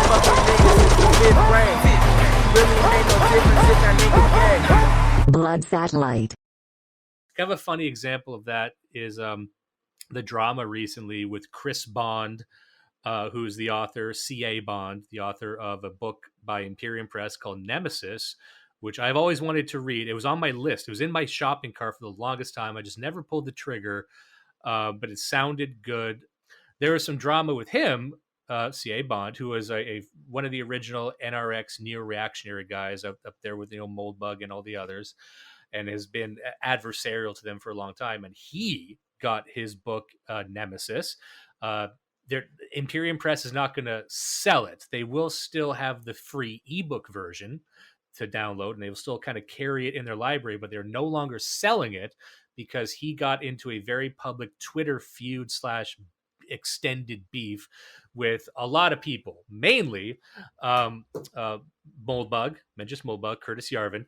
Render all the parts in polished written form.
fucking niggas since the fifth grade. Really ain't no difference if that nigga gay. Blood satellite. Kind of a funny example of that is the drama recently with Chris Bond, who is the author, C.A. Bond, the author of a book by Imperium Press called Nemesis, which I've always wanted to read. It was on my list. It was in my shopping cart for the longest time. I just never pulled the trigger, but it sounded good. There was some drama with him, C.A. Bond, who was one of the original NRX neo-reactionary guys up there with Moldbug and all the others, and has been adversarial to them for a long time. And he got his book Nemesis. Imperium Press is not going to sell it. They will still have the free ebook version to download, and they will still kind of carry it in their library, but they're no longer selling it because he got into a very public Twitter feud / extended beef with a lot of people, mainly Moldbug, just Moldbug, Curtis Yarvin,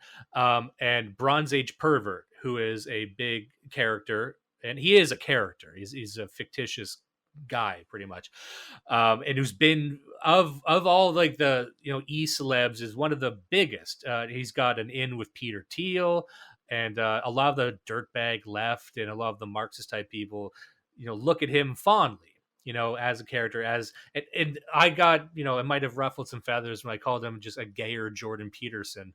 and Bronze Age Pervert, who is a big character, and he is a character. He's a fictitious guy pretty much, and who's been of all like the ecelebs is one of the biggest. He's got an in with Peter Thiel and a lot of the dirtbag left and a lot of the Marxist type people look at him fondly as a character, and I got it might have ruffled some feathers when I called him just a gayer Jordan Peterson.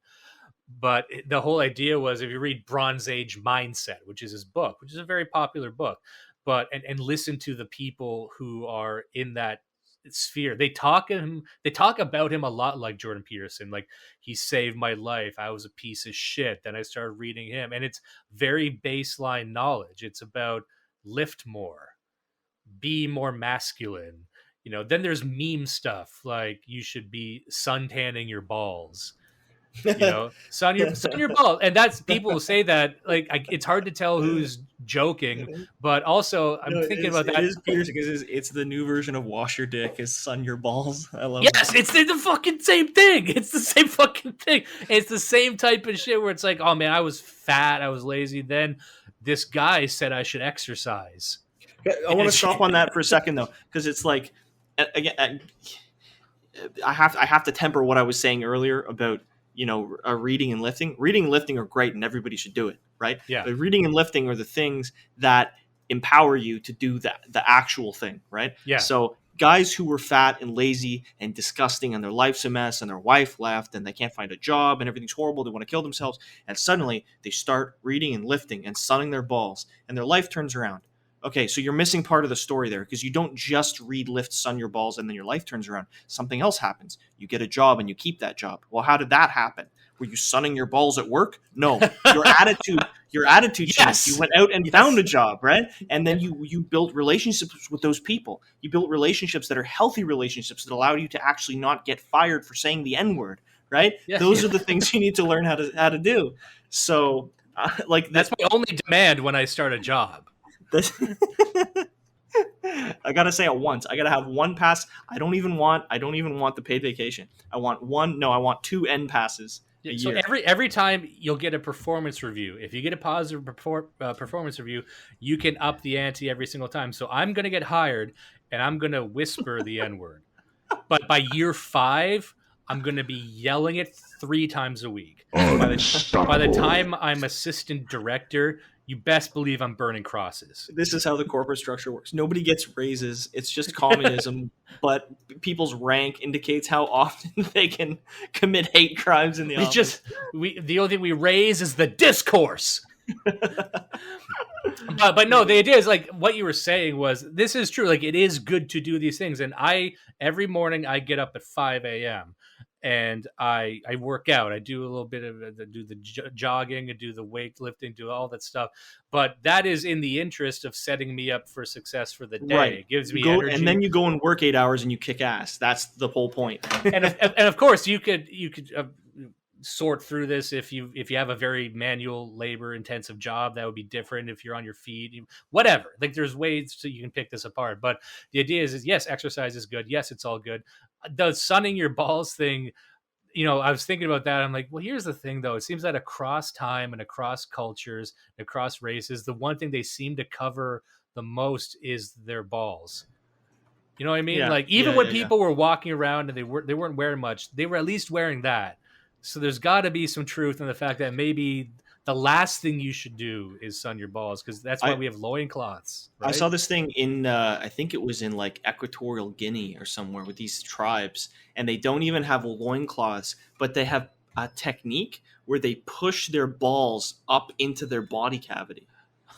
But the whole idea was, if you read Bronze Age Mindset, which is his book, which is a very popular book, but and listen to the people who are in that sphere, they talk about him a lot like Jordan Peterson. Like, he saved my life, I was a piece of shit, then I started reading him, and it's very baseline knowledge. It's about lift more, be more masculine. Then there's meme stuff like you should be suntanning your balls. Sun your balls, and that's, people will say that like it's hard to tell who's joking, but also I'm thinking about that. It is Peterson because it's the new version of wash your dick is sun your balls. I love. Yes, that. it's the fucking same thing. It's the same fucking thing. It's the same type of shit where it's like, oh man, I was fat, I was lazy. Then this guy said I should exercise. I want to stop on that for a second though, because it's like, again, I have to temper what I was saying earlier about reading and lifting. Reading and lifting are great, and everybody should do it, right? Yeah. But reading and lifting are the things that empower you to do the actual thing, right? Yeah. So guys who were fat and lazy and disgusting, and their life's a mess, and their wife left, and they can't find a job, and everything's horrible, they want to kill themselves, and suddenly they start reading and lifting and sunning their balls, and their life turns around. Okay, so you're missing part of the story there, because you don't just read, lift, sun your balls, and then your life turns around. Something else happens. You get a job and you keep that job. Well, how did that happen? Were you sunning your balls at work? No. Your attitude Yes. changed. You went out and found a job, right? And then you built relationships with those people. You built relationships that are healthy relationships that allow you to actually not get fired for saying the N-word, right? Yeah. Those are the things you need to learn how to do. So, that's my only demand when I start a job. I gotta say it once. I gotta have one pass. I don't even want the paid vacation. I want 2 N passes a year. So every time you'll get a performance review. If you get a positive performance review, you can up the ante every single time. So I'm gonna get hired, and I'm gonna whisper the N-word. But by year 5, I'm gonna be yelling it 3 times a week. By the time I'm assistant director, you best believe I'm burning crosses. This is how the corporate structure works. Nobody gets raises. It's just communism, but people's rank indicates how often they can commit hate crimes in the office. The only thing we raise is the discourse. But no, the idea is like what you were saying was, this is true. Like, it is good to do these things. And every morning I get up at 5 a.m. and I work out. I do a little bit of jogging, and do the weightlifting, do all that stuff. But that is in the interest of setting me up for success for the day. Right. It gives me energy. And then you go and work 8 hours and you kick ass. That's the whole point. and of course you could sort through this if you have a very manual labor intensive job. That would be different. If you're on your feet, whatever, like there's ways so you can pick this apart. But the idea is yes, exercise is good. Yes, it's all good. The sunning your balls thing, I was thinking about that. I'm like, well, here's the thing though. It seems that across time and across cultures, across races, the one thing they seem to cover the most is their balls. You know what I mean? Yeah, Like even yeah, when yeah, yeah. people were walking around and they weren't wearing much, they were at least wearing that. So there's got to be some truth in the fact that maybe the last thing you should do is sun your balls, because that's why I we have loincloths, I right? saw this thing in I think it was in like Equatorial Guinea or somewhere with these tribes, and they don't even have loincloths, but they have a technique where they push their balls up into their body cavity.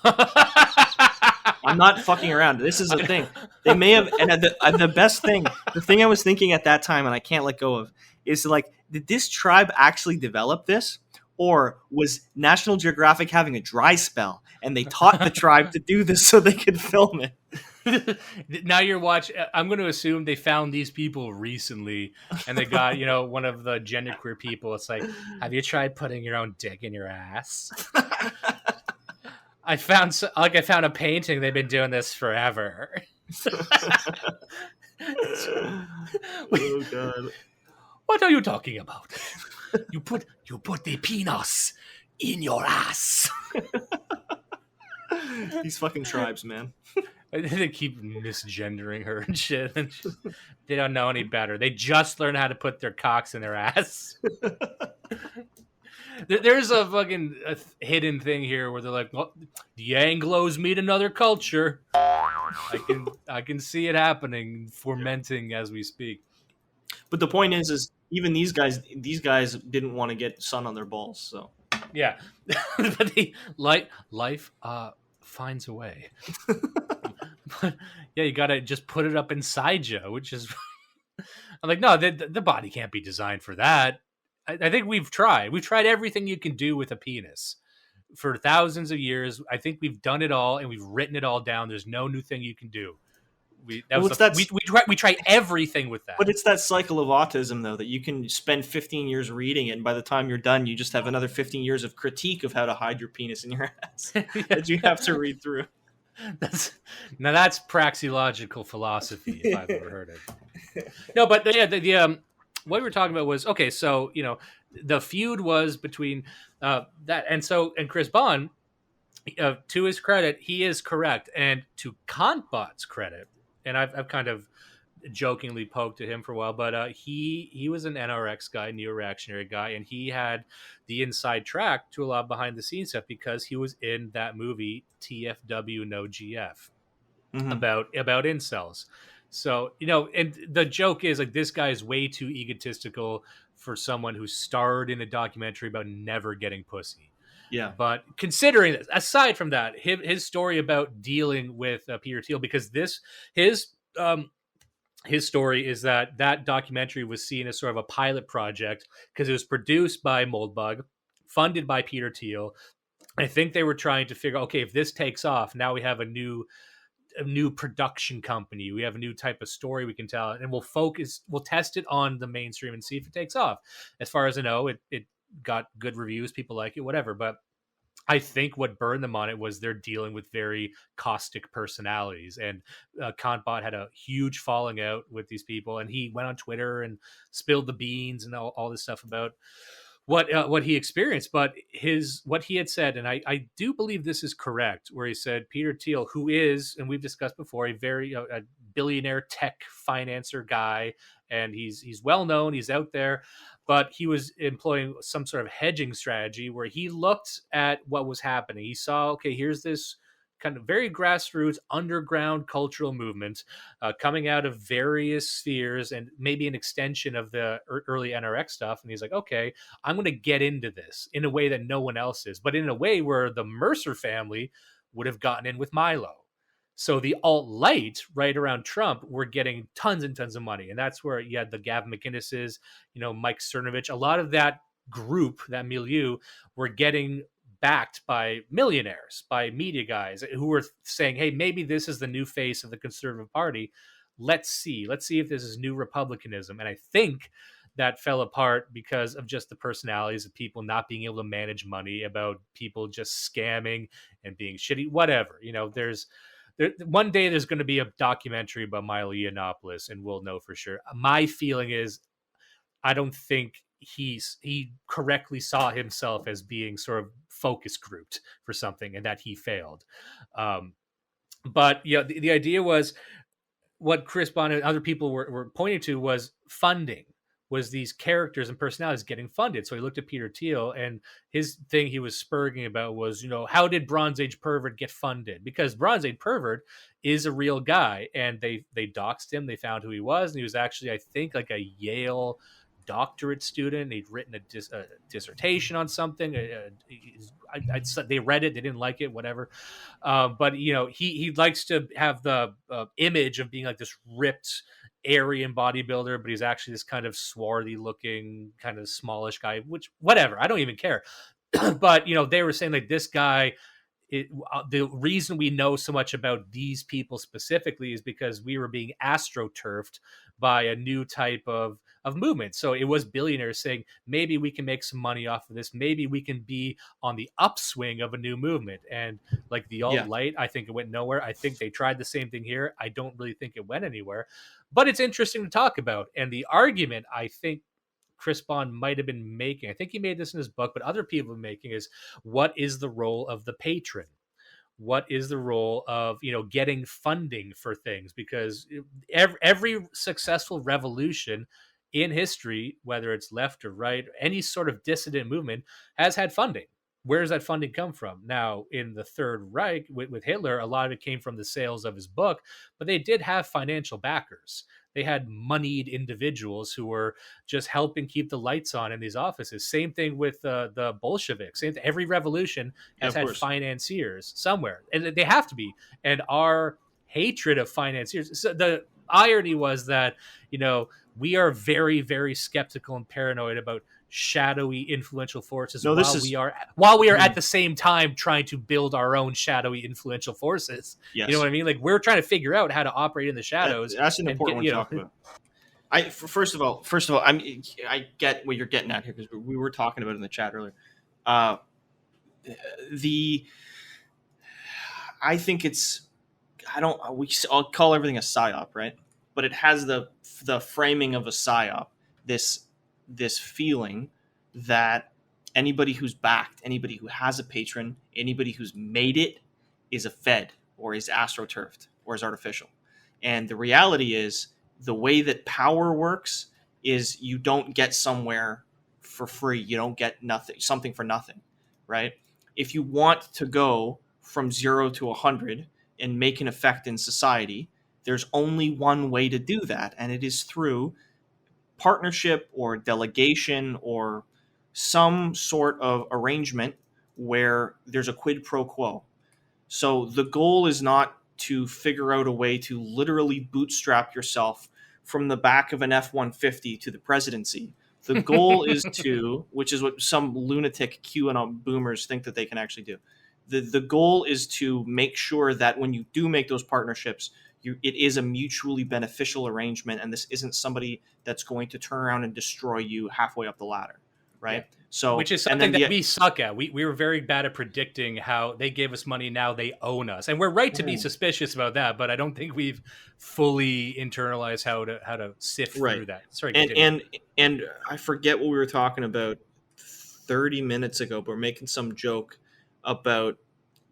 I'm not fucking around. This is a thing. They may have, and the best thing, the thing I was thinking at that time, and I can't let go of, is like, did this tribe actually develop this, or was National Geographic having a dry spell and they taught the tribe to do this so they could film it? Now you're watching. I'm going to assume they found these people recently, and they got one of the genderqueer people. It's like, have you tried putting your own dick in your ass? I found a painting. They've been doing this forever. Oh god. What are you talking about? You put the penis in your ass. These fucking tribes, man. They keep misgendering her and shit. And they don't know any better. They just learn how to put their cocks in their ass. There's a fucking hidden thing here where they're like, well, the Anglos meet another culture. I can see it happening, fermenting as we speak. But the point is even these guys didn't want to get sun on their balls, so Yeah, but life finds a way. But yeah, you gotta just put it up inside you, which is I'm like, no, the body can't be designed for that. I think we've tried everything you can do with a penis for thousands of years. I think we've done it all and we've written it all down. There's no new thing you can do. We tried everything with that. But it's that cycle of autism, though, that you can spend 15 years reading it, and by the time you're done, you just have another 15 years of critique of how to hide your penis in your ass that you have to read through. That's praxeological philosophy, if I've ever heard it. No, but yeah, what we were talking about was, okay, so the feud was between that, and Chris Bond, to his credit, he is correct, and to Kantbot's credit, and I've kind of jokingly poked at him for a while, but he was an NRX guy, neo-reactionary guy, and he had the inside track to a lot of behind the scenes stuff because he was in that movie TFW No GF about incels. So and the joke is like, this guy is way too egotistical for someone who starred in a documentary about never getting pussy. Yeah. But considering this, aside from that, his story about dealing with Peter Thiel, because his story is that documentary was seen as sort of a pilot project because it was produced by Moldbug, funded by Peter Thiel. I think they were trying to figure, okay, if this takes off, now we have a new production company. We have a new type of story we can tell, and we'll test it on the mainstream and see if it takes off. As far as I know, it got good reviews. People like it, whatever. But I think what burned them on it was they're dealing with very caustic personalities, and Kantbot had a huge falling out with these people, and he went on Twitter and spilled the beans and all this stuff about what he experienced. But what he had said, and I do believe this is correct, where he said Peter Thiel, who is, and we've discussed before, a very a billionaire tech financer guy, and he's well known, he's out there, but he was employing some sort of hedging strategy where he looked at what was happening. He saw, okay, here's this kind of very grassroots underground cultural movement coming out of various spheres and maybe an extension of the early NRX stuff. And he's like, okay, I'm going to get into this in a way that no one else is, but in a way where the Mercer family would have gotten in with Milo. So the alt-right right around Trump were getting tons and tons of money. And that's where you had the Gavin McInnes's, Mike Cernovich, a lot of that group, that milieu, were getting backed by millionaires, by media guys who were saying, hey, maybe this is the new face of the Conservative Party. Let's see if this is new republicanism. And I think that fell apart because of just the personalities of people not being able to manage money, about people just scamming and being shitty, whatever. One day there's going to be a documentary about Milo Yiannopoulos, and we'll know for sure. My feeling is, I don't think he correctly saw himself as being sort of focus grouped for something, and that he failed. But yeah, the idea was, what Chris Bond and other people were pointing to was funding, was these characters and personalities getting funded. So he looked at Peter Thiel, and his thing he was spurging about was, how did Bronze Age Pervert get funded? Because Bronze Age Pervert is a real guy, and they doxed him. They found who he was, and he was actually, I think, like a Yale doctorate student. He'd written a dissertation on something. They read it, they didn't like it, whatever. But he likes to have the image of being like this ripped Aryan bodybuilder, but he's actually this kind of swarthy looking, kind of smallish guy. Which, whatever, I don't even care. But they were saying like this guy. The reason we know so much about these people specifically is because we were being astroturfed by a new type of movement. So it was billionaires saying, maybe we can make some money off of this. Maybe we can be on the upswing of a new movement. And like the alt-right, I think it went nowhere. I think they tried the same thing here. I don't really think it went anywhere. But it's interesting to talk about. And the argument, I think, Chris Bond might have been making, I think he made this in his book, but other people are making, is what is the role of the patron? What is the role of getting funding for things? Because every successful revolution in history, whether it's left or right, any sort of dissident movement, has had funding. Where does that funding come from? Now, in the Third Reich with Hitler, a lot of it came from the sales of his book, but they did have financial backers. They had moneyed individuals who were just helping keep the lights on in these offices. Same thing with the Bolsheviks. Every revolution has had financiers somewhere, and they have to be. And our hatred of financiers. So the irony was that we are very, very skeptical and paranoid about shadowy influential forces while we are at the same time trying to build our own shadowy influential forces. Yes. You know what I mean? Like, we're trying to figure out how to operate in the shadows. That's an important one to talk about. First of all, I get what you're getting at here, because we were talking about it in the chat earlier. I think I'll call everything a psyop, right? But it has the framing of a psyop. This feeling that anybody who's backed, anybody who has a patron, anybody who's made it is a fed or is astroturfed or is artificial. And the reality is, the way that power works is you don't get somewhere for free. You don't get something for nothing, right? If you want to go from 0 to 100 and make an effect in society, there's only one way to do that, and it is through partnership or delegation or some sort of arrangement where there's a quid pro quo. So the goal is not to figure out a way to literally bootstrap yourself from the back of an F-150 to the presidency. The goal is to, which is what some lunatic QAnon boomers think that they can actually do. The goal is to make sure that when you do make those partnerships, it is a mutually beneficial arrangement, and this isn't somebody that's going to turn around and destroy you halfway up the ladder, right? Yeah. So, which is something that we suck at. We were very bad at predicting how they gave us money, now they own us, and we're right to be suspicious about that. But I don't think we've fully internalized how to sift through that. Sorry, and I forget what we were talking about 30 minutes ago, but we're making some joke about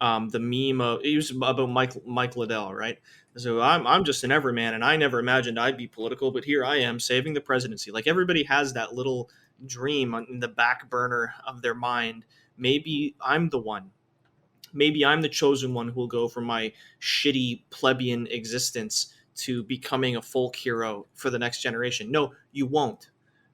the meme of, it was about Mike Liddell, right? So I'm just an everyman, and I never imagined I'd be political, but here I am saving the presidency. Like, everybody has that little dream in the back burner of their mind. Maybe I'm the one. Maybe I'm the chosen one who will go from my shitty plebeian existence to becoming a folk hero for the next generation. No, you won't.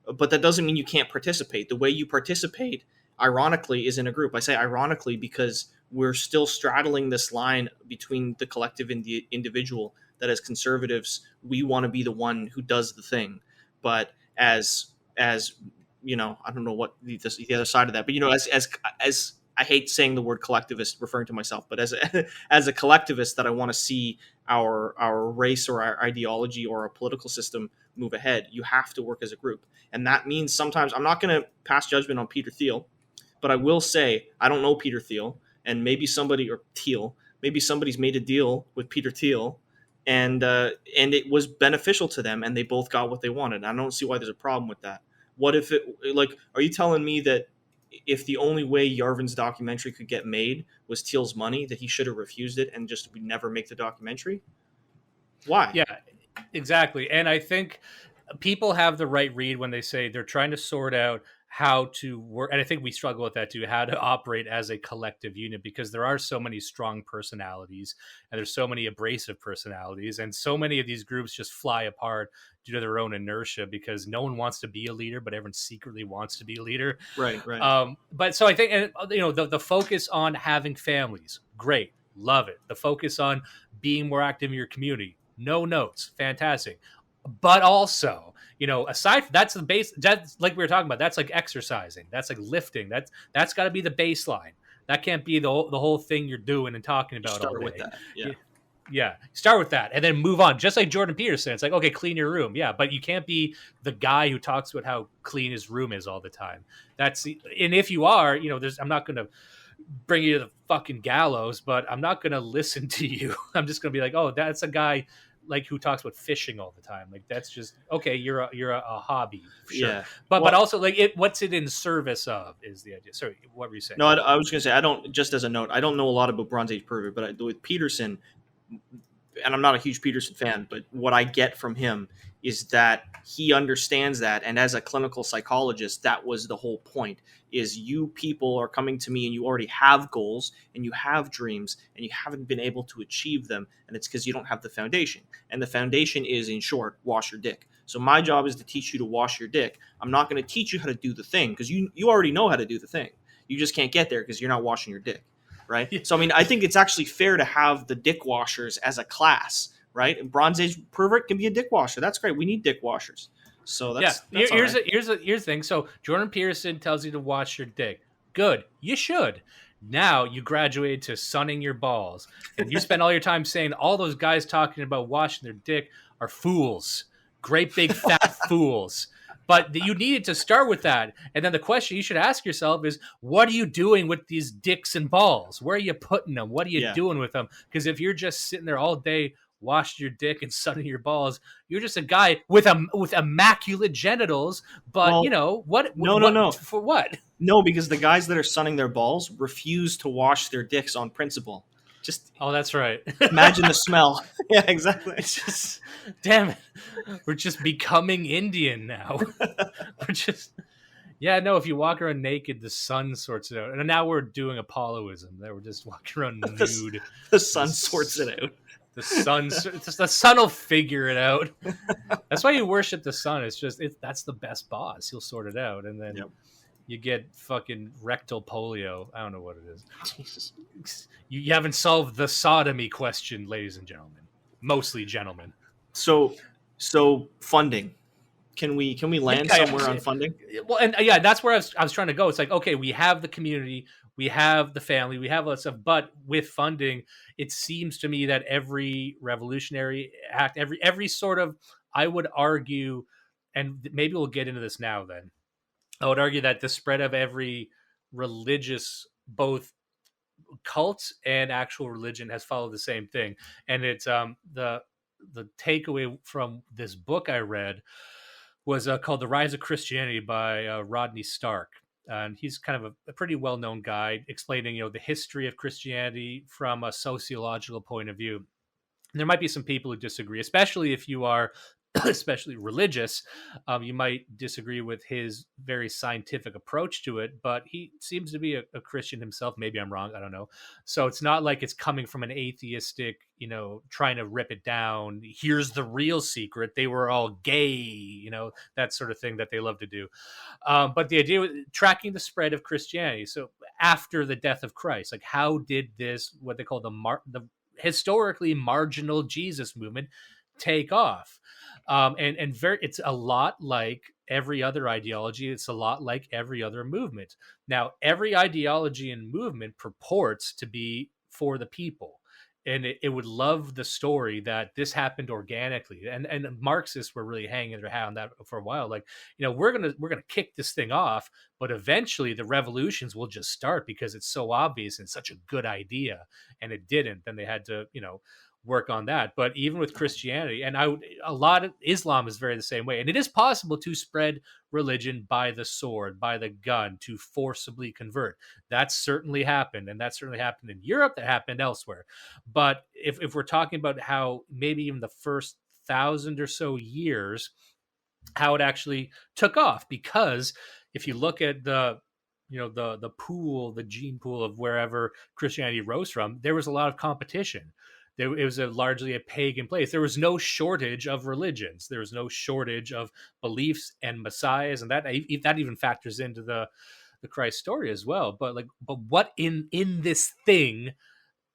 But that doesn't mean you can't participate. The way you participate, ironically, is in a group. I say ironically because we're still straddling this line between the collective and the individual, that as conservatives, we want to be the one who does the thing. But as you know, I don't know what the other side of that, but as I hate saying the word collectivist, referring to myself, but as a collectivist, that I want to see our race or our ideology or our political system move ahead, you have to work as a group. And that means sometimes, I'm not going to pass judgment on Peter Thiel, but I will say, I don't know Peter Thiel, and maybe somebody's made a deal with Peter Thiel, and it was beneficial to them, and they both got what they wanted. I don't see why there's a problem with that. What if are you telling me that if the only way Yarvin's documentary could get made was Thiel's money, that he should have refused it and just would never make the documentary? Why? Yeah, Exactly. And I think people have the right read when they say they're trying to sort out how to work. And I think we struggle with that too, how to operate as a collective unit, because there are so many strong personalities and there's so many abrasive personalities. And so many of these groups just fly apart due to their own inertia because no one wants to be a leader, but everyone secretly wants to be a leader. Right, right. But so I think, the focus on having families, great. Love it. The focus on being more active in your community, no notes, fantastic. But also, aside from that's the base, that's like we were talking about, that's like exercising, that's like lifting, that's got to be the baseline. That can't be the whole thing you're doing and talking You about all start with day. that. Yeah. Yeah, start with that and then move on. Just like Jordan Peterson, it's like, okay, clean your room. Yeah, but you can't be the guy who talks about how clean his room is all the time. And if you are, I'm not going to bring you to the fucking gallows, but I'm not going to listen to you. I'm just going to be like, oh, that's a guy like who talks about fishing all the time. Like, that's just okay. You're a hobby, sure. Yeah. But Well, also, like, what's it in service of is the idea. Sorry, what were you saying? no, I was going to say, I don't, just as a note, I don't know a lot about Bronze Age Pervert, but with Peterson, and I'm not a huge Peterson fan, but what I get from him is that he understands that, and as a clinical psychologist, that was the whole point, is you people are coming to me and you already have goals and you have dreams and you haven't been able to achieve them, and it's because you don't have the foundation. And the foundation is, in short, wash your dick. So my job is to teach you to wash your dick. I'm not going to teach you how to do the thing, because you already know how to do the thing. You just can't get there because you're not washing your dick. Right. So, I mean, I think it's actually fair to have the dick washers as a class, right? And Bronze Age Pervert can be a dick washer. That's great. We need dick washers. So that's here's right. here's the thing. So Jordan Peterson tells you to wash your dick. Good. You should. Now you graduated to sunning your balls, and you spend all your time saying all those guys talking about washing their dick are fools. Great big fat fools. But you needed to start with that. And then the question you should ask yourself is, what are you doing with these dicks and balls? Where are you putting them? What are you doing with them? Because if you're just sitting there all day washing your dick and sunning your balls, you're just a guy with immaculate genitals. But, Well, what? No. For what? No, because the guys that are sunning their balls refuse to wash their dicks on principle. Just that's right. imagine the smell. Yeah, exactly. It's just, damn it. We're just becoming Indian now. We're just, no, if you walk around naked, the sun sorts it out. And now we're doing Apolloism. That we're just walking around nude. The sun sorts it out. The sun will figure it out. That's why you worship the sun. That's the best boss. He'll sort it out. And then you get fucking rectal polio. I don't know what it is. Jesus. You haven't solved the sodomy question, ladies and gentlemen. Mostly gentlemen. So funding. Can we land somewhere on funding? Well, and that's where I was trying to go. It's like, okay, we have the community, we have the family, we have all that stuff, but with funding, it seems to me that every revolutionary act, every sort of, I would argue, and maybe we'll get into this now then, I would argue that the spread of every religious, both cult and actual religion, has followed the same thing. And it's the takeaway from this book I read was called The Rise of Christianity by Rodney Stark. And he's kind of a pretty well-known guy explaining, the history of Christianity from a sociological point of view. And there might be some people who disagree, especially if you are especially religious. You might disagree with his very scientific approach to it, but he seems to be a Christian himself. Maybe I'm wrong. I don't know. So it's not like it's coming from an atheistic, trying to rip it down. Here's the real secret. They were all gay, that sort of thing that they love to do. But the idea was tracking the spread of Christianity. So after the death of Christ, like, how did this, what they call the historically marginal Jesus movement, take off? It's a lot like every other ideology. It's a lot like every other movement. Now, every ideology and movement purports to be for the people, and it would love the story that this happened organically. And Marxists were really hanging their hat on that for a while. Like, we're gonna kick this thing off, but eventually the revolutions will just start because it's so obvious and such a good idea. And it didn't. Then they had to, work on that. But even with Christianity, and a lot of Islam is very the same way. And it is possible to spread religion by the sword, by the gun, to forcibly convert. That certainly happened. And that certainly happened in Europe. That happened elsewhere. But if we're talking about how maybe even the first 1,000 or so years how it actually took off. Because if you look at the gene pool of wherever Christianity rose from, there was a lot of competition. It was largely a pagan place. There was no shortage of religions. There was no shortage of beliefs and messiahs, and that even factors into the Christ story as well. But what in this thing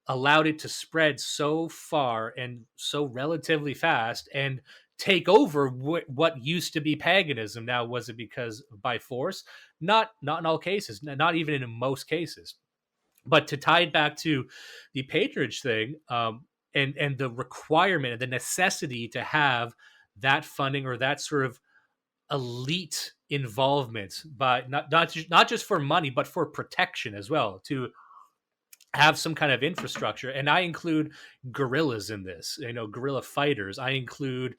allowed it to spread so far and so relatively fast and take over what used to be paganism? Now, was it because by force? Not in all cases, not even in most cases. But to tie it back to the patronage thing, and the requirement and the necessity to have that funding or that sort of elite involvement, but not just for money, but for protection as well, to have some kind of infrastructure. And I include guerrillas in this, guerrilla fighters. I include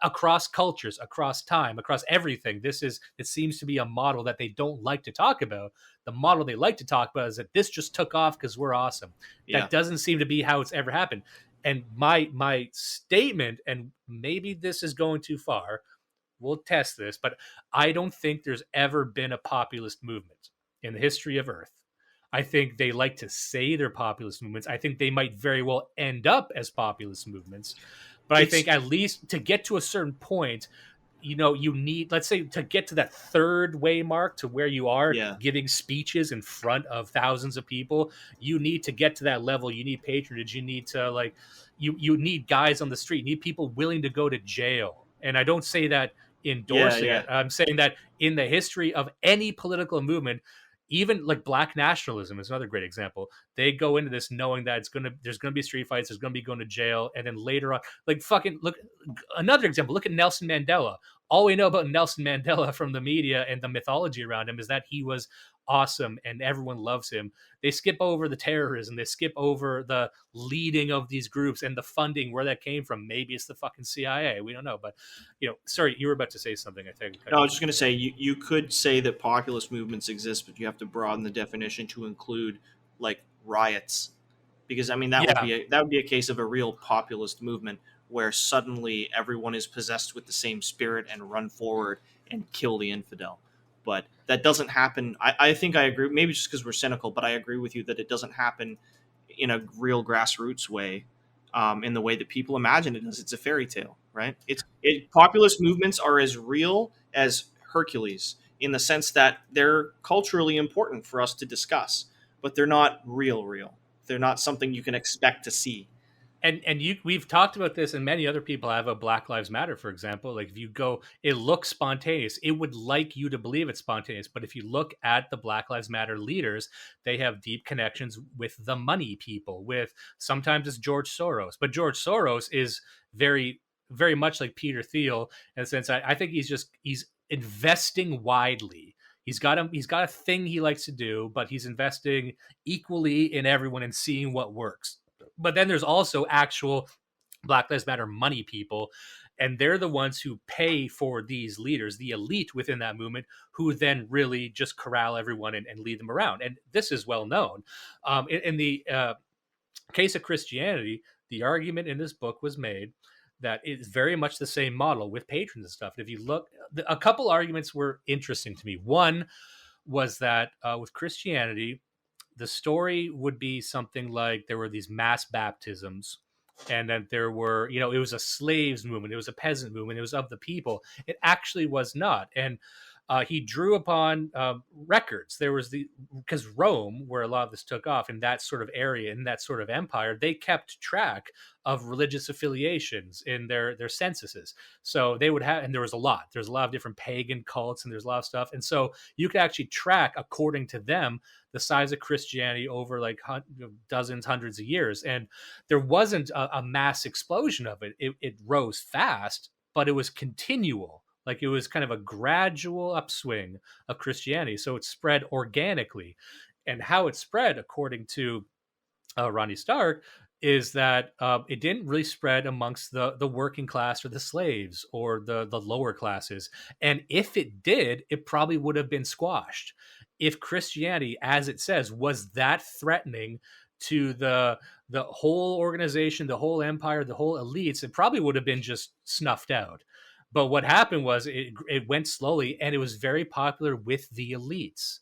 across cultures, across time, across everything. It seems to be a model that they don't like to talk about. The model they like to talk about is that this just took off because we're awesome. Yeah. That doesn't seem to be how it's ever happened. And my statement, and maybe this is going too far, we'll test this, but I don't think there's ever been a populist movement in the history of Earth. I think they like to say they're populist movements. I think they might very well end up as populist movements. But I think at least to get to a certain point, you need, let's say, to get to that third way mark to where you are giving speeches in front of thousands of people, you need to get to that level. You need patronage. You need to you need guys on the street. You need people willing to go to jail. And I don't say that endorsing it. I'm saying that in the history of any political movement, even like Black nationalism is another great example. They go into this knowing that there's gonna be street fights, there's gonna be going to jail, and then later on, look, another example. Look at Nelson Mandela. All we know about Nelson Mandela from the media and the mythology around him is that he was awesome and everyone loves him. They skip over the terrorism, they skip over the leading of these groups and the funding, where that came from. Maybe it's the fucking CIA, we don't know. But sorry, you were about to say something, I think. No, I was just going to say, you could say that populist movements exist, but you have to broaden the definition to include like riots, because I mean that would be a case of a real populist movement where suddenly everyone is possessed with the same spirit and run forward and kill the infidel. But that doesn't happen. I think I agree, maybe just because we're cynical, but I agree with you that it doesn't happen in a real grassroots way, in the way that people imagine it does. It's a fairy tale, right? Populist movements are as real as Hercules, in the sense that they're culturally important for us to discuss, but they're not real. They're not something you can expect to see. And we've talked about this, and many other people have. A Black Lives Matter, for example. Like, if you go, it looks spontaneous. It would like you to believe it's spontaneous. But if you look at the Black Lives Matter leaders, they have deep connections with the money people, with sometimes it's George Soros. But George Soros is very, very much like Peter Thiel in the sense I think he's investing widely. He's got a thing he likes to do, but he's investing equally in everyone and seeing what works. But then there's also actual Black Lives Matter money people, and they're the ones who pay for these leaders, the elite within that movement, who then really just corral everyone and lead them around. And this is well known. In the case of Christianity, the argument in this book was made that it's very much the same model with patrons and stuff. And if you look, a couple arguments were interesting to me. One was that with Christianity, the story would be something like there were these mass baptisms, and then there were, it was a slaves movement, it was a peasant movement, it was of the people. It actually was not. And he drew upon records. There was because Rome, where a lot of this took off, in that sort of area, in that sort of empire, they kept track of religious affiliations in their censuses. So they would have, and there's a lot of different pagan cults, and there's a lot of stuff. And so you could actually track, according to them, the size of Christianity over like dozens, hundreds of years. And there wasn't a mass explosion of it. It rose fast, but it was continual. Like, it was kind of a gradual upswing of Christianity. So it spread organically. And how it spread, according to Rodney Stark, is that it didn't really spread amongst the working class or the slaves or the lower classes. And if it did, it probably would have been squashed. If Christianity, as it says, was that threatening to the the whole organization, the whole empire, the whole elites, it probably would have been just snuffed out. But what happened was it went slowly, and it was very popular with the elites.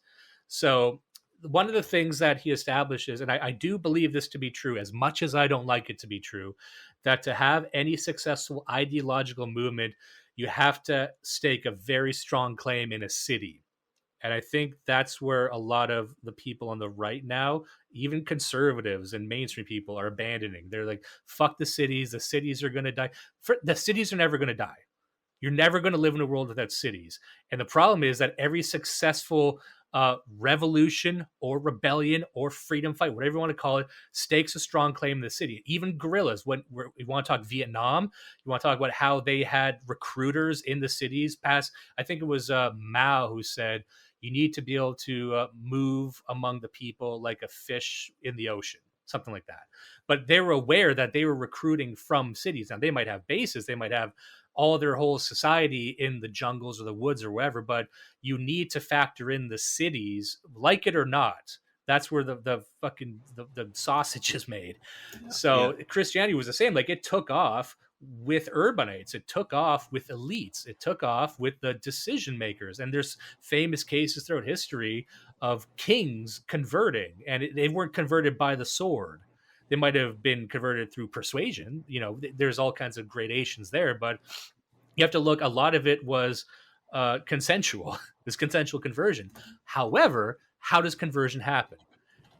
So one of the things that he establishes, and I do believe this to be true, as much as I don't like it to be true, that to have any successful ideological movement, you have to stake a very strong claim in a city. And I think that's where a lot of the people on the right now, even conservatives and mainstream people, are abandoning. They're like, fuck the cities. The cities are going to die. The cities are never going to die. You're never going to live in a world without cities. And the problem is that every successful revolution or rebellion or freedom fight, whatever you want to call it, stakes a strong claim in the city. Even guerrillas, when you want to talk Vietnam, you want to talk about how they had recruiters in the cities past, I think it was Mao who said, you need to be able to move among the people like a fish in the ocean, something like that. But they were aware that they were recruiting from cities. Now, they might have bases, they might have all their whole society in the jungles or the woods or wherever, but you need to factor in the cities, like it or not. That's where the sausage is made. So Christianity was the same. Like, it took off with urbanites, it took off with elites, it took off with the decision makers. And there's famous cases throughout history of kings converting, and they weren't converted by the sword. They might have been converted through persuasion. There's all kinds of gradations there, but you have to look, a lot of it was consensual, this consensual conversion. However, how does conversion happen?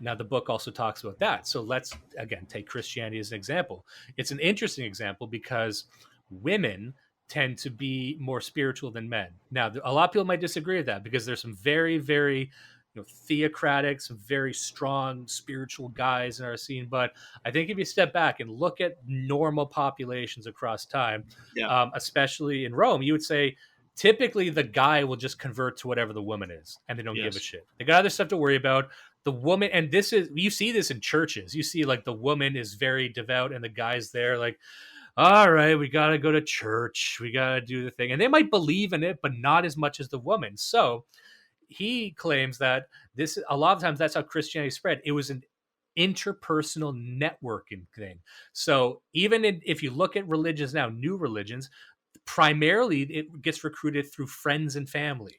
Now, the book also talks about that. So let's, again, take Christianity as an example. It's an interesting example because women tend to be more spiritual than men. Now, a lot of people might disagree with that because there's some very, very theocratic, some very strong spiritual guys in our scene. But I think if you step back and look at normal populations across time, especially in Rome, you would say typically the guy will just convert to whatever the woman is, and they don't give a shit. They got other stuff to worry about. The woman, and you see this in churches. You see, like, the woman is very devout, and the guy's there, like, all right, we got to go to church. We got to do the thing. And they might believe in it, but not as much as the woman. So he claims that a lot of times that's how Christianity spread. It was an interpersonal networking thing. So even if you look at religions now, new religions, primarily it gets recruited through friends and family.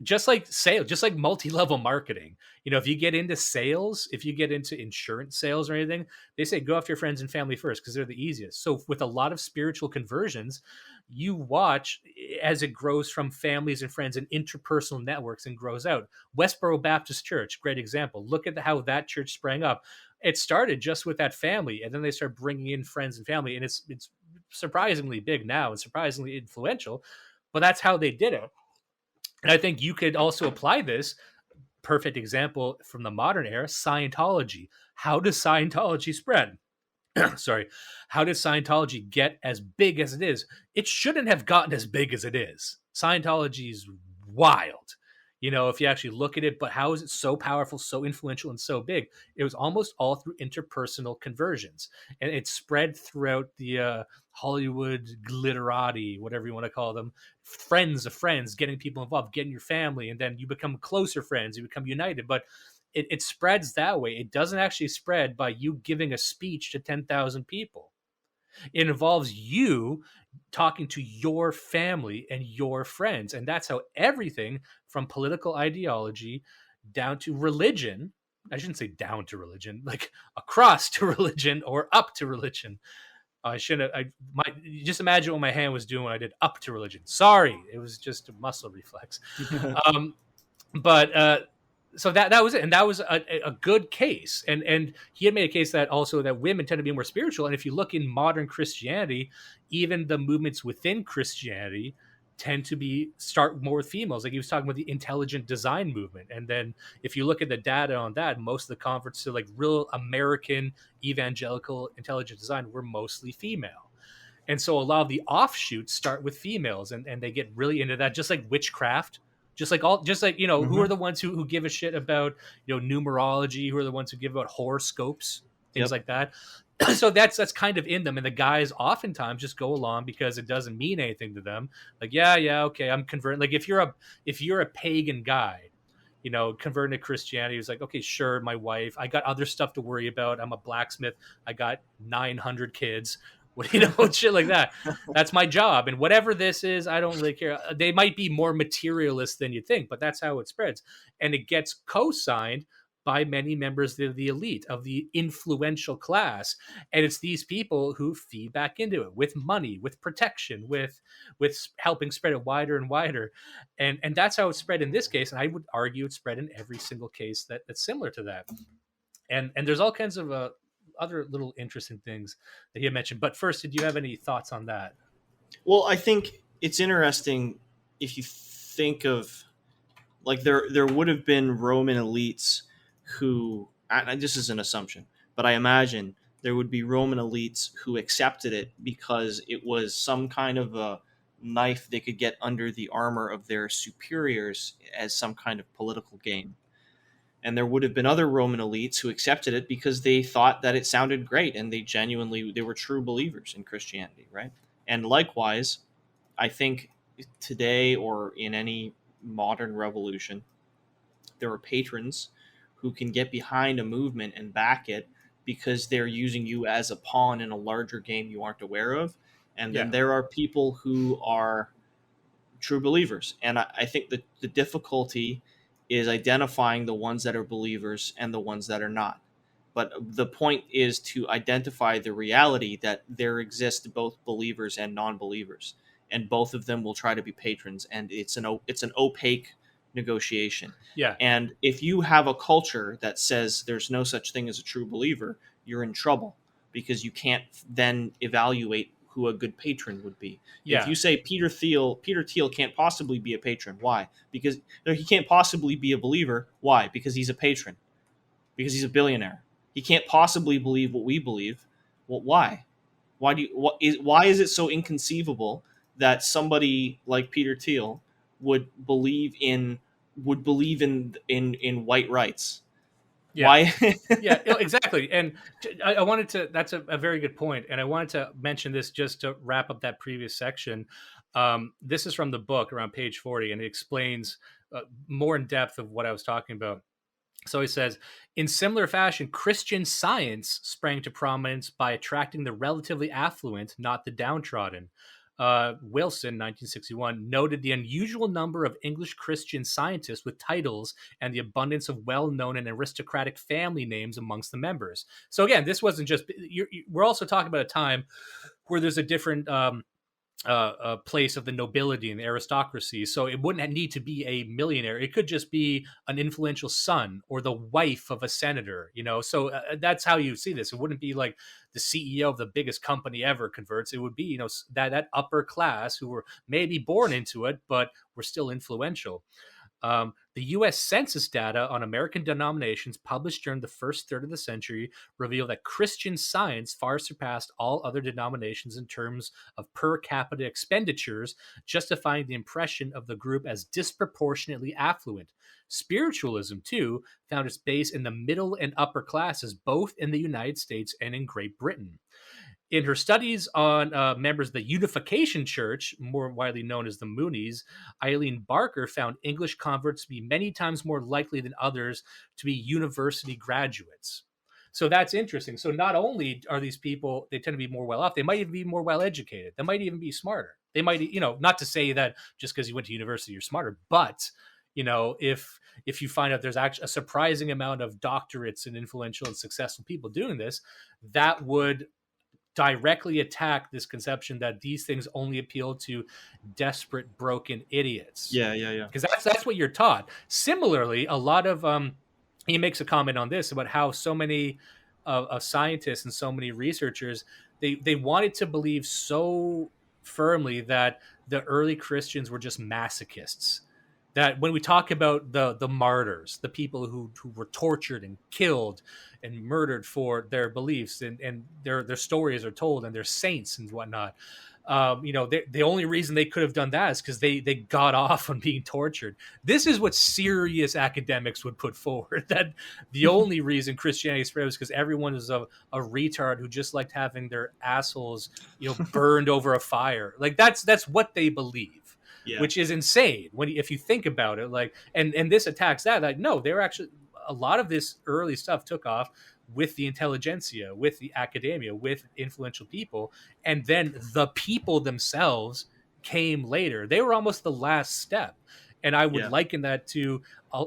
Just like sales, just like multi-level marketing. If you get into sales, if you get into insurance sales or anything, they say go after your friends and family first because they're the easiest. So with a lot of spiritual conversions, you watch as it grows from families and friends and interpersonal networks and grows out. Westboro Baptist Church, great example. Look at how that church sprang up. It started just with that family, and then they start bringing in friends and family, and it's surprisingly big now and surprisingly influential. But that's how they did it. And I think you could also apply this, perfect example from the modern era, Scientology. How does Scientology spread? Sorry. How did Scientology get as big as it is? It shouldn't have gotten as big as it is. Scientology is wild, if you actually look at it, but how is it so powerful, so influential, and so big? It was almost all through interpersonal conversions, and it spread throughout the Hollywood glitterati, whatever you want to call them, friends of friends, getting people involved, getting your family, and then you become closer friends, you become united. But it spreads that way. It doesn't actually spread by you giving a speech to 10,000 people. It involves you talking to your family and your friends. And that's how everything from political ideology down to religion, I shouldn't say down to religion, like across to religion or up to religion. I shouldn't have, just imagine what my hand was doing when I did up to religion. Sorry, it was just a muscle reflex. So that was it, and that was a good case, and he had made a case that also that women tend to be more spiritual. And if you look in modern Christianity, even the movements within Christianity tend to start more with females. Like he was talking about the intelligent design movement, and then if you look at the data on that, most of the converts to like real American evangelical intelligent design were mostly female. And so a lot of the offshoots start with females, and they get really into that, just like witchcraft. Who are the ones who give a shit about numerology, who are the ones who give about horoscopes, things like that. So that's kind of in them, and the guys oftentimes just go along because it doesn't mean anything to them. Like, okay, I'm converting. Like if you're a pagan guy, converting to Christianity. He was like, okay, sure, my wife, I got other stuff to worry about. I'm a blacksmith. I got 900 kids. Shit like that. That's my job. And whatever this is, I don't really care. They might be more materialist than you think, but that's how it spreads. And it gets co-signed by many members of the elite, of the influential class. And it's these people who feed back into it with money, with protection, with helping spread it wider and wider. And that's how it spread in this case. And I would argue it spread in every single case that's similar to that. And there's all kinds of other little interesting things that he had mentioned. But first, did you have any thoughts on that? Well, I think it's interesting if you think of, like, there would have been Roman elites who, and this is an assumption, but I imagine there would be Roman elites who accepted it because it was some kind of a knife they could get under the armor of their superiors as some kind of political gain. And there would have been other Roman elites who accepted it because they thought that it sounded great and they were true believers in Christianity, right? And likewise, I think today or in any modern revolution, there are patrons who can get behind a movement and back it because they're using you as a pawn in a larger game you aren't aware of. And then there are people who are true believers. And I think that the difficulty is identifying the ones that are believers and the ones that are not. But the point is to identify the reality that there exist both believers and non-believers, and both of them will try to be patrons, and it's an opaque negotiation. Yeah. And if you have a culture that says there's no such thing as a true believer, you're in trouble because you can't then evaluate who a good patron would be. Yeah. If you say Peter Thiel can't possibly be a patron, why? Because he can't possibly be a believer. Why? Because he's a patron. Because he's a billionaire. He can't possibly believe what we believe. Well, why? Why is it so inconceivable that somebody like Peter Thiel would believe in white rights? Yeah. Why? Yeah, exactly. And I wanted to, that's a very good point. And I wanted to mention this just to wrap up that previous section. This is from the book around page 40, and it explains more in depth of what I was talking about. So he says, in similar fashion, Christian Science sprang to prominence by attracting the relatively affluent, not the downtrodden. Wilson, 1961, noted the unusual number of English Christian scientists with titles and the abundance of well-known and aristocratic family names amongst the members. So again, this wasn't just, we're also talking about a time where there's a different place of the nobility and the aristocracy. So it wouldn't need to be a millionaire. It could just be an influential son or the wife of a senator, So that's how you see this. It wouldn't be like the CEO of the biggest company ever converts. It would be, that upper class who were maybe born into it, but were still influential. The U.S. Census data on American denominations published during the first third of the century reveal that Christian Science far surpassed all other denominations in terms of per capita expenditures, justifying the impression of the group as disproportionately affluent. Spiritualism, too, found its base in the middle and upper classes, both in the United States and in Great Britain. In her studies on members of the Unification Church, more widely known as the Moonies, Eileen Barker found English converts to be many times more likely than others to be university graduates. So that's interesting. So not only are these people, they tend to be more well off, they might even be more well educated. They might even be smarter. They might, not to say that just because you went to university, you're smarter, but if you find out there's actually a surprising amount of doctorates and influential and successful people doing this, that would directly attack this conception that these things only appeal to desperate, broken idiots. Yeah. Because that's what you're taught. Similarly, a lot of he makes a comment on this about how so many scientists and so many researchers they wanted to believe so firmly that the early Christians were just masochists. That when we talk about the martyrs, the people who were tortured and killed and murdered for their beliefs, and their stories are told, and they're saints and whatnot, the only reason they could have done that is because they got off on being tortured. This is what serious academics would put forward, that the only reason Christianity spread was because everyone is a retard who just liked having their assholes burned over a fire. Like that's what they believe. Yeah. which is insane if you think about it. Like, and this attacks that. Like, no, they were actually, a lot of this early stuff took off with the intelligentsia, with the academia, with influential people, and then the people themselves came later. They were almost the last step. And I would Yeah. liken that to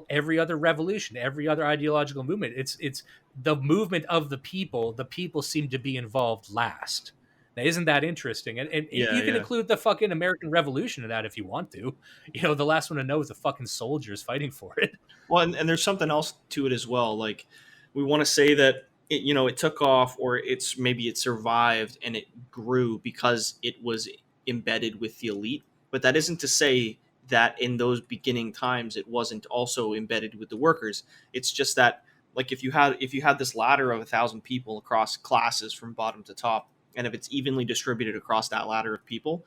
every other revolution, every other ideological movement. It's the movement of the people. The people seem to be involved last. Now, isn't that interesting? And Yeah. you can Yeah. include the fucking American Revolution in that if you want to. You know, the last one to know is the fucking soldiers fighting for it. Well, and there's something else to it as well. Like, we want to say that it took off, or maybe it survived and it grew because it was embedded with the elite. But that isn't to say that in those beginning times it wasn't also embedded with the workers. It's just that, like, if you had this ladder of 1,000 people across classes from bottom to top, and if it's evenly distributed across that ladder of people,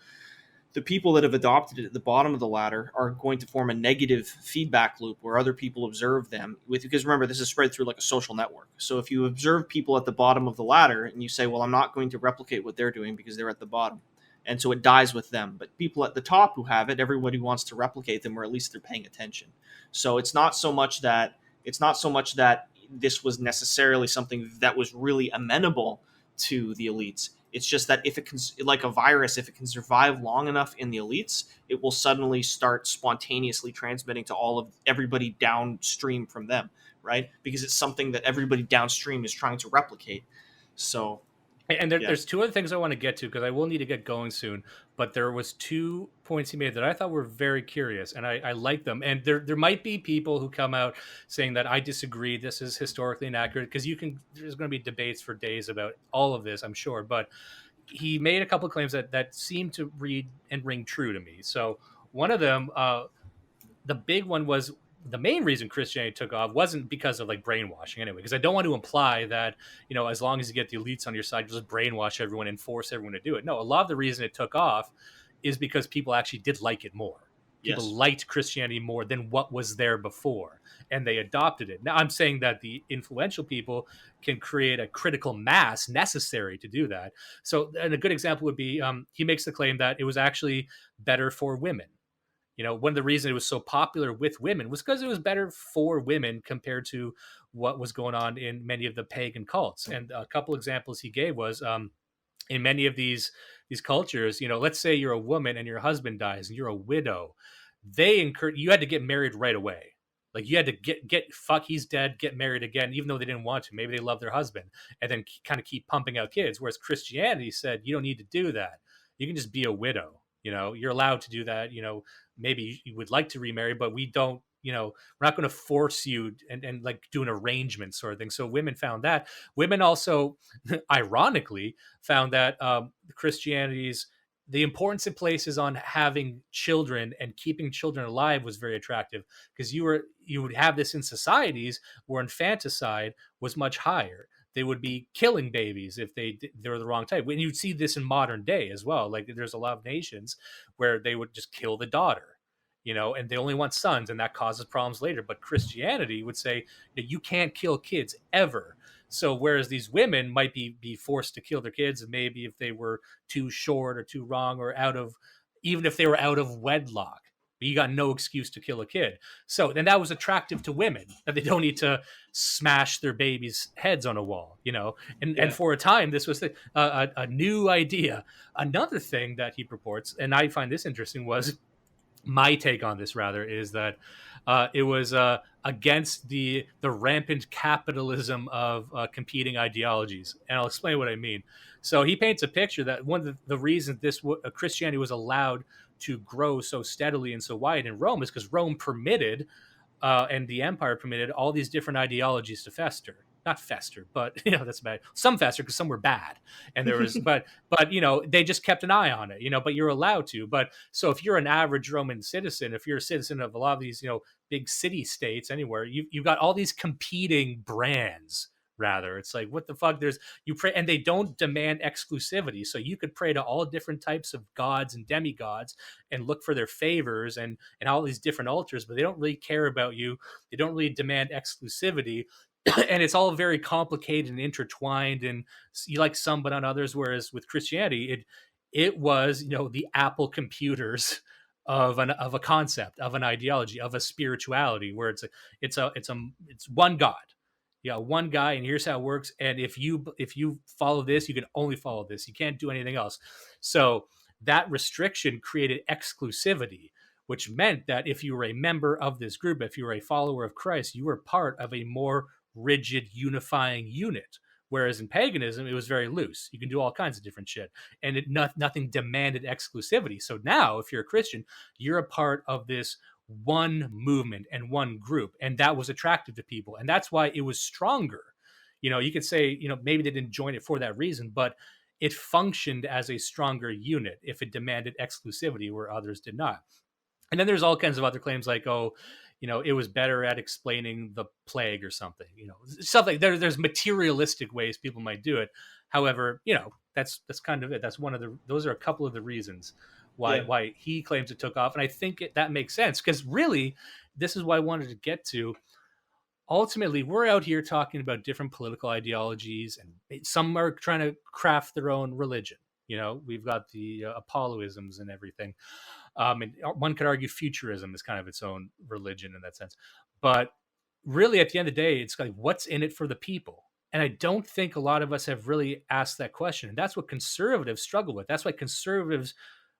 the people that have adopted it at the bottom of the ladder are going to form a negative feedback loop where other people observe them because remember, this is spread through like a social network. So if you observe people at the bottom of the ladder and you say, well, I'm not going to replicate what they're doing because they're at the bottom, and so it dies with them. But people at the top who have it, everybody wants to replicate them, or at least they're paying attention. So it's not so much that this was necessarily something that was really amenable to the elites. It's just that if it can, like a virus, if it can survive long enough in the elites, it will suddenly start spontaneously transmitting to all of everybody downstream from them, right? Because it's something that everybody downstream is trying to replicate. So, And there's two other things I want to get to because I will need to get going soon. But there was 2 points he made that I thought were very curious, and I like them. And there might be people who come out saying that I disagree. This is historically inaccurate because there's going to be debates for days about all of this, I'm sure. But he made a couple of claims that seem to read and ring true to me. So one of them, the big one was the main reason Christianity took off wasn't because of like brainwashing anyway, because I don't want to imply that, as long as you get the elites on your side, you just brainwash everyone and force everyone to do it. No, a lot of the reason it took off is because people actually did like it more. People liked Christianity more than what was there before, and they adopted it. Now, I'm saying that the influential people can create a critical mass necessary to do that. So, and a good example would be he makes the claim that it was actually better for women. One of the reasons it was so popular with women was because it was better for women compared to what was going on in many of the pagan cults. And a couple examples he gave was in many of these cultures, let's say you're a woman and your husband dies and you're a widow, you had to get married right away. Like, you had to get fuck, he's dead, get married again, even though they didn't want to. Maybe they love their husband, and then kind of keep pumping out kids. Whereas Christianity said you don't need to do that. You can just be a widow. You're allowed to do that. Maybe you would like to remarry, but we don't. We're not going to force you and like do an arrangement sort of thing. So women found that. Women also, ironically, found that Christianity's the importance it places on having children and keeping children alive was very attractive, because you would have this in societies where infanticide was much higher. They would be killing babies if they were the wrong type. When you'd see this in modern day as well, like there's a lot of nations where they would just kill the daughter, and they only want sons, and that causes problems later. But Christianity would say that you can't kill kids ever. So whereas these women might be forced to kill their kids, and maybe if they were too short or too wrong or even if they were out of wedlock, you got no excuse to kill a kid. So then that was attractive to women, that they don't need to smash their babies' heads on a wall, and for a time this was a new idea. Another thing that he purports, and I find this interesting, was my take on this rather, is that it was against the rampant capitalism of competing ideologies, and I'll explain what I mean. So he paints a picture that one of the reasons Christianity was allowed to grow so steadily and so wide in Rome is because Rome permitted and the empire permitted all these different ideologies to fester. Not fester, but that's bad. Some fester because some were bad, and there was, but they just kept an eye on it, But you're allowed to. But so if you're an average Roman citizen, if you're a citizen of a lot of these, big city states anywhere, you've got all these competing brands. Rather, it's like, what the fuck? You pray, and they don't demand exclusivity, so you could pray to all different types of gods and demigods and look for their favors and all these different altars, but they don't really care about you. They don't really demand exclusivity. And it's all very complicated and intertwined, and you like some but not others. Whereas with Christianity, it was the Apple computers of a concept, of an ideology, of a spirituality, where it's one God. Yeah, one guy, and here's how it works. And if you follow this, you can only follow this. You can't do anything else. So that restriction created exclusivity, which meant that if you were a member of this group, if you were a follower of Christ, you were part of a more rigid, unifying unit. Whereas in paganism, it was very loose. You can do all kinds of different shit, and nothing demanded exclusivity. So now, if you're a Christian, you're a part of this one movement and one group, and that was attractive to people, and that's why it was stronger. You could say, maybe they didn't join it for that reason, but it functioned as a stronger unit if it demanded exclusivity where others did not. And then there's all kinds of other claims like, oh, it was better at explaining the plague or something. Something there's materialistic ways people might do it. However, that's kind of it. That's those are a couple of the reasons why he claims it took off, and I think that makes sense, because really, this is why I wanted to get to. Ultimately, we're out here talking about different political ideologies, and some are trying to craft their own religion. We've got the Apolloisms and everything. And one could argue futurism is kind of its own religion in that sense. But really, at the end of the day, it's like, what's in it for the people? And I don't think a lot of us have really asked that question. And that's what conservatives struggle with. That's why conservatives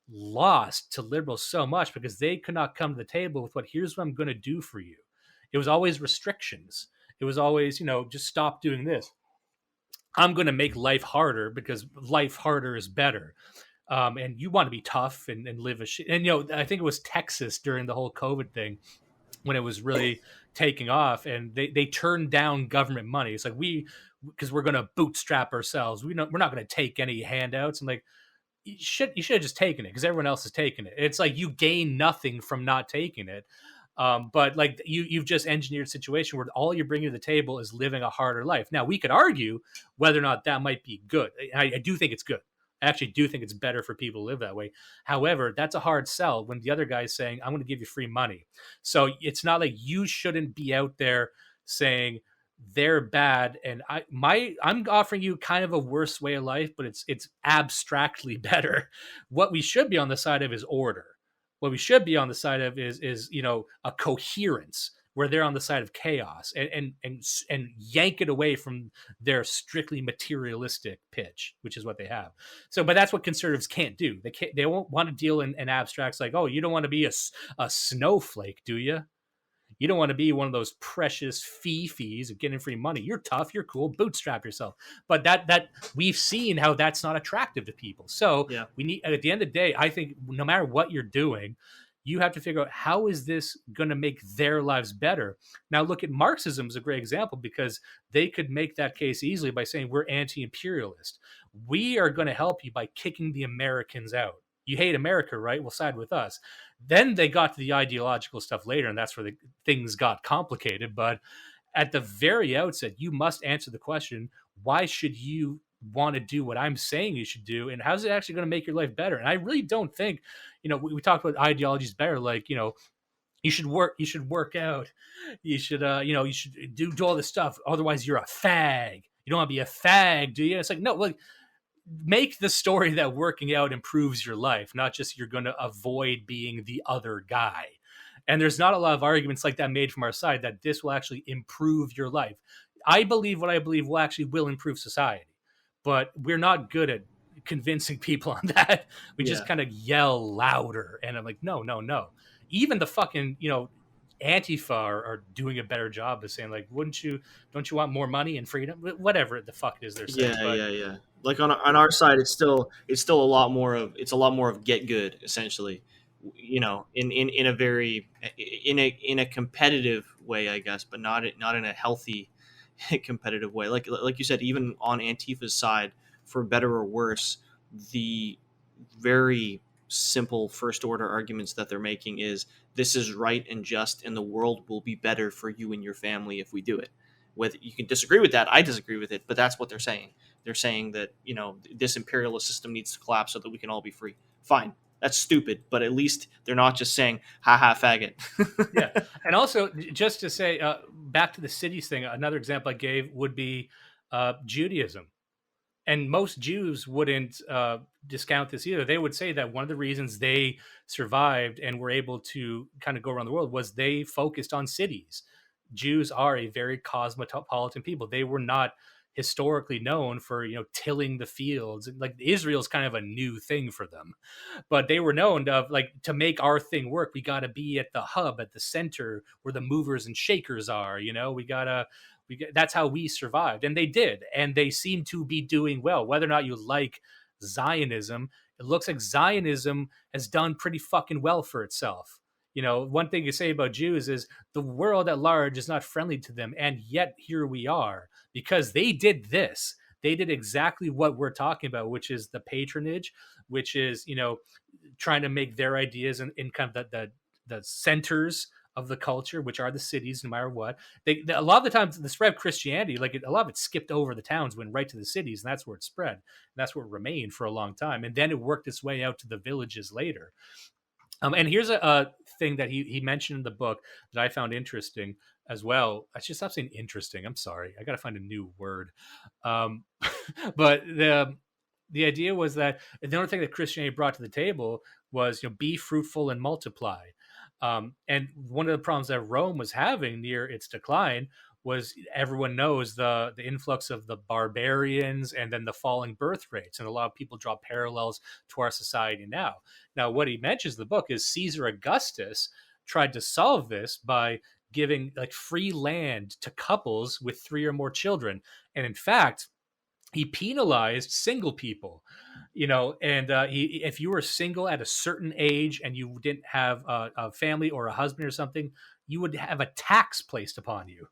lost to liberals so much, because they could not come to the table with here's what I'm going to do for you. It was always restrictions. It was always, just stop doing this. I'm going to make life harder because life harder is better. And you want to be tough and live a shit. And, I think it was Texas during the whole COVID thing when it was really taking off, and they turned down government money. It's like, because we're going to bootstrap ourselves. We're not going to take any handouts. And like, you should have just taken it because everyone else is taking it. It's like you gain nothing from not taking it. But like you've just engineered a situation where all you're bringing to the table is living a harder life. Now, we could argue whether or not that might be good. I do think it's good. I actually do think it's better for people to live that way. However, that's a hard sell when the other guy is saying, I'm going to give you free money. So it's not like you shouldn't be out there saying they're bad, and I'm offering you kind of a worse way of life, but it's abstractly better. What we should be on the side of is order. What we should be on the side of is a coherence, where they're on the side of chaos, and yank it away from their strictly materialistic pitch, which is what they have. So, but that's what conservatives can't do. They won't want to deal in abstracts like, oh, you don't want to be a snowflake, do you? You don't want to be one of those precious fee-fees of getting free money. You're tough, you're cool, bootstrap yourself. But that we've seen how that's not attractive to people. So we need, at the end of the day, I think no matter what you're doing, you have to figure out, how is this going to make their lives better? Now, look at Marxism as a great example, because they could make that case easily by saying we're anti-imperialist. We are going to help you by kicking the Americans out. You hate America, right? Well, side with us. Then they got to the ideological stuff later, and that's where things got complicated. But at the very outset, you must answer the question, why should you want to do what I'm saying you should do, and how's it actually going to make your life better? And I really don't think, we talk about ideologies better, like, you should work out, you should you should do all this stuff, otherwise you're a fag. You don't want to be a fag, do you? It's like, no, like, make the story that working out improves your life, not just you're going to avoid being the other guy. And there's not a lot of arguments like that made from our side that this will actually improve your life. I believe what I believe will improve society, but we're not good at convincing people on that. We just kind of yell louder, and I'm like, no. Even the fucking, Antifa are doing a better job of saying, like, don't you want more money and freedom? Whatever the fuck it is they're saying. Yeah. Like on our side, it's still a lot more of get good, essentially. In a very in a competitive way, I guess, but not in a healthy competitive way. Like you said, even on Antifa's side, for better or worse, the very simple first order arguments that they're making is, this is right and just, and the world will be better for you and your family if we do it. Whether you can disagree with that, I disagree with it, but that's what they're saying. They're saying that, this imperialist system needs to collapse so that we can all be free. Fine. That's stupid, but at least they're not just saying, ha faggot. Yeah. And also, just to say, back to the cities thing, another example I gave would be Judaism. And most Jews wouldn't discount this either. They would say that one of the reasons they survived and were able to kind of go around the world was they focused on cities. Jews are a very cosmopolitan people. They were not historically known for, tilling the fields. Like Israel's kind of a new thing for them, but they were known to make our thing work. We got to be at the hub, at the center where the movers and shakers are. That's how we survived, and they did, and they seem to be doing well. Whether or not you like Zionism, it looks like Zionism has done pretty fucking well for itself. One thing you say about Jews is the world at large is not friendly to them, and yet here we are because they did this. They did exactly what we're talking about, which is the patronage, which is trying to make their ideas in kind of the centers of the culture, which are the cities, no matter what. A lot of the times, the spread of Christianity, a lot of it skipped over the towns, went right to the cities, and that's where it spread. And that's where it remained for a long time. And then it worked its way out to the villages later. And here's a thing that he mentioned in the book that I found interesting as well. I should stop saying interesting. I'm sorry. I got to find a new word. But the idea was that the only thing that Christianity brought to the table was, be fruitful and multiply. And one of the problems that Rome was having near its decline was everyone knows the influx of the barbarians and then the falling birth rates. And a lot of people draw parallels to our society now. Now, what he mentions in the book is Caesar Augustus tried to solve this by giving free land to couples with 3 or more children. And in fact, he penalized single people, and if you were single at a certain age and you didn't have a family or a husband or something, you would have a tax placed upon you.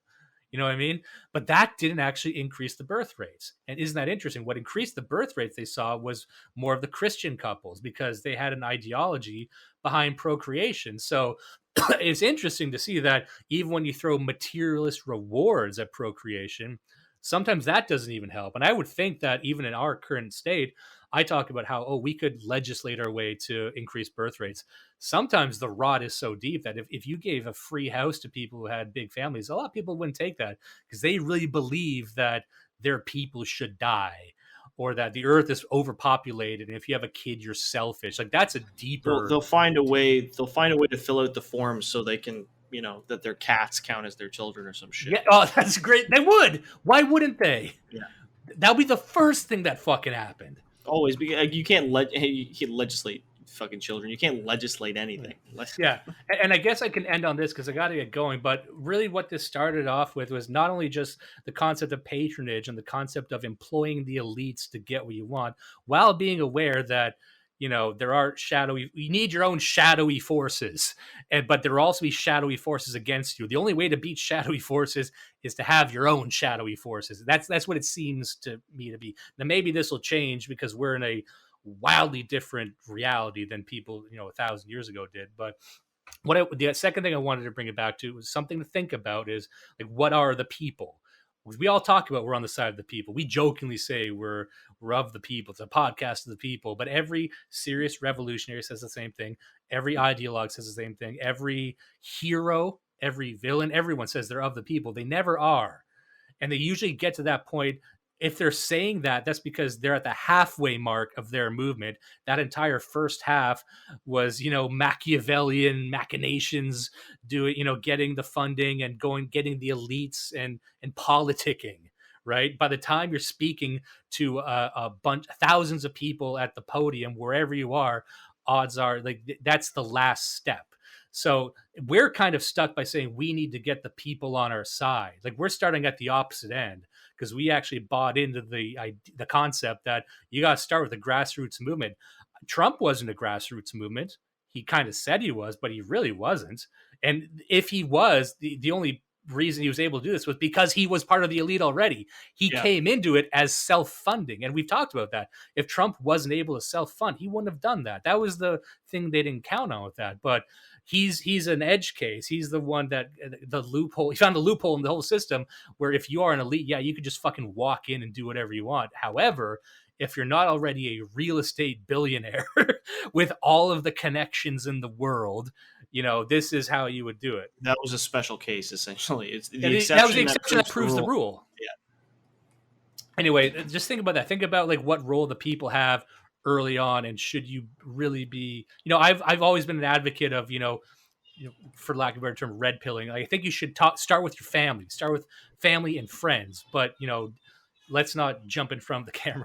You know what I mean? But that didn't actually increase the birth rates. And isn't that interesting? What increased the birth rates they saw was more of the Christian couples because they had an ideology behind procreation. So it's interesting to see that even when you throw materialist rewards at procreation, sometimes that doesn't even help. And I would think that even in our current state, I talk about how, we could legislate our way to increase birth rates. Sometimes the rot is so deep that if you gave a free house to people who had big families, a lot of people wouldn't take that because they really believe that their people should die or that the earth is overpopulated. And if you have a kid, you're selfish. That's a deeper... They'll find a way to fill out the forms so they can, that their cats count as their children or some shit. Yeah, oh, that's great. They would. Why wouldn't they? Yeah. That would be the first thing that fucking happened. Always. You can't legislate fucking children. You can't legislate anything. Yeah. And I guess I can end on this because I got to get going. But really what this started off with was not only just the concept of patronage and the concept of employing the elites to get what you want, while being aware that, there are you need your own shadowy forces, but there will also be shadowy forces against you. The only way to beat shadowy forces is to have your own shadowy forces. That's what it seems to me to be. Now, maybe this will change because we're in a wildly different reality than people, 1,000 years ago did. But the second thing I wanted to bring it back to was something to think about is what are the people? We all talk about we're on the side of the people. We jokingly say we're of the people. It's a podcast of the people. But every serious revolutionary says the same thing. Every ideologue says the same thing. Every hero, every villain, everyone says they're of the people. They never are. And they usually get to that point. If they're saying that, that's because they're at the halfway mark of their movement. That entire first half was, Machiavellian machinations, getting the funding and getting the elites and politicking, right? By the time you're speaking to thousands of people at the podium, wherever you are, odds are that's the last step. So we're kind of stuck by saying we need to get the people on our side. We're starting at the opposite end because we actually bought into the concept that you got to start with a grassroots movement. Trump wasn't a grassroots movement. He kind of said he was, but he really wasn't. And if he was, the only reason he was able to do this was because he was part of the elite already. He came into it as self-funding. And we've talked about that. If Trump wasn't able to self-fund, he wouldn't have done that. That was the thing they didn't count on with that. But he's an edge case. He's the one that the loophole. He found a loophole in the whole system where if you are an elite, you could just fucking walk in and do whatever you want. However, if you're not already a real estate billionaire with all of the connections in the world, this is how you would do it. That was a special case, essentially. It's the exception that was the exception that proves the rule. Yeah. anyway, just think about that. Think about like what role the people have early on, and should you really be, I've always been an advocate of, for lack of a better term, red pilling. I think you should start with your family, start with family and friends, but let's not jump in front of the camera